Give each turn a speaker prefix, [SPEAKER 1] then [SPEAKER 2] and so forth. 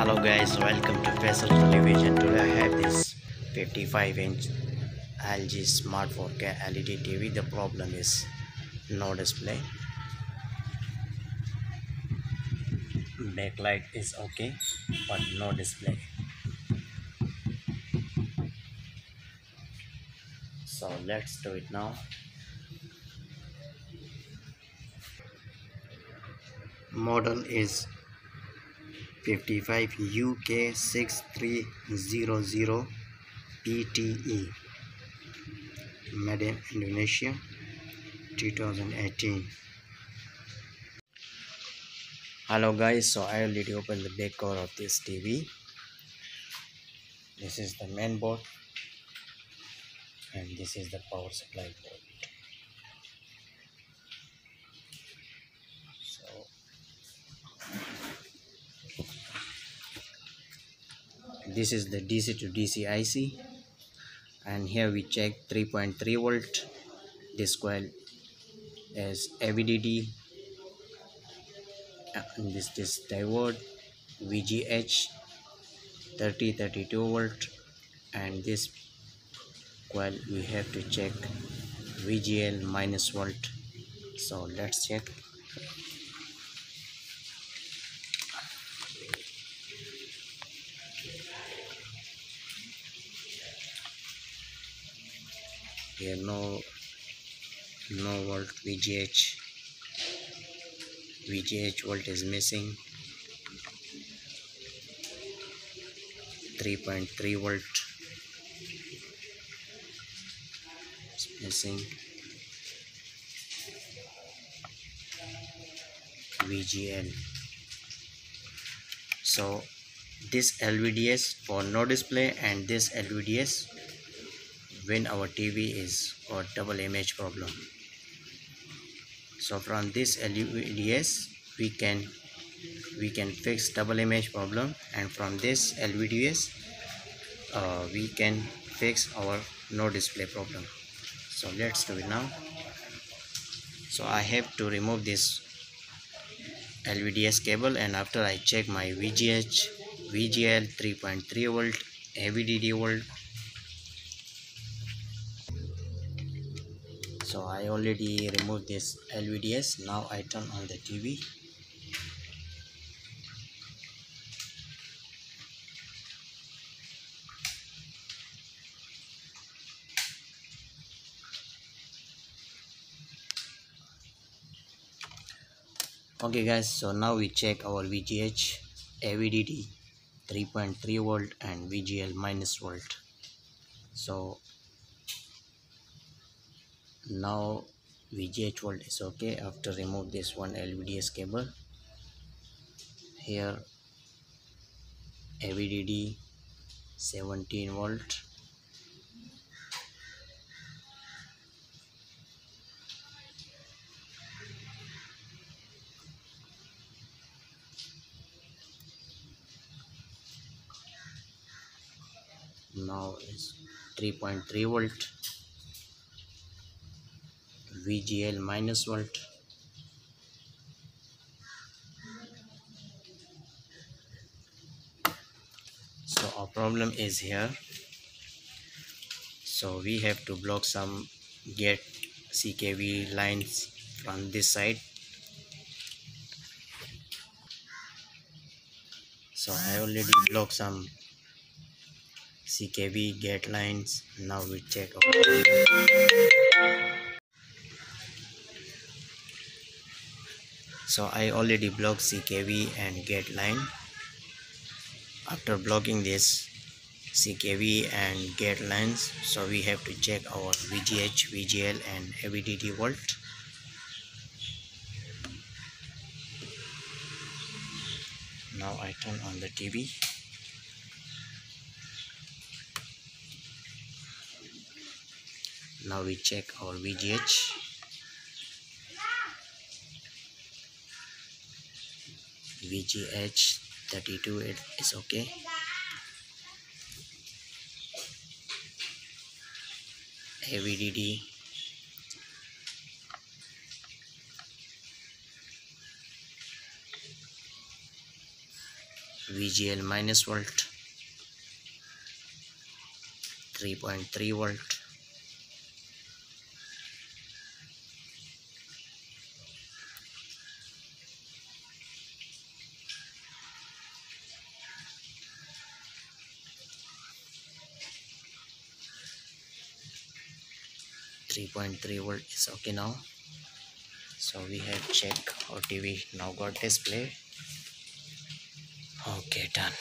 [SPEAKER 1] Hello guys, welcome to Faisal Television. Today I have this 55-inch LG Smart 4K LED TV. The problem is no display. Backlight is okay, but no display. So let's do it now. Model is 55UK6300PTE, made in Indonesia, 2018. Hello guys, so I already opened the back cover of this TV. This is the main board and this is the power supply board. So this is the DC to DC IC, and here we check 3.3 volt. This coil is AVDD, and this diode VGH 32 volt, and this coil we have to check VGL minus volt. So let's check. Here no volt. VGH volt is missing. 3.3 volt is missing. VGL. So this LVDS for no display, and this LVDS when our TV is got double image problem. So from this LVDS we can fix double image problem, and from this LVDS we can fix our no display problem. So let's do it now. So I have to remove this LVDS cable, and after I check my VGH, VGL 3.3 volt, AVDD volt. So I already removed this LVDS. Now I turn on the TV. Okay guys, so now we check our VGH, AVDD 3.3 volt and VGL minus volt. So now VGH volt is okay after remove this one LVDS cable. Here AVDD 17 volt, now is 3.3 volt, VGL minus volt. So our problem is here, so we have to block some gate CKV lines from this side. So I already blocked some CKV gate lines. Now we check our so I already blocked CKV and gate line. After blocking this CKV and gate lines, so we have to check our VGH, VGL and AVDD volt. Now I turn on the TV. Now we check our VGH. VGH 32 is okay. AVDD VGL minus volt, 3.3 volt, 3.3 volt is okay now. So we have checked our TV now got display. Okay, done.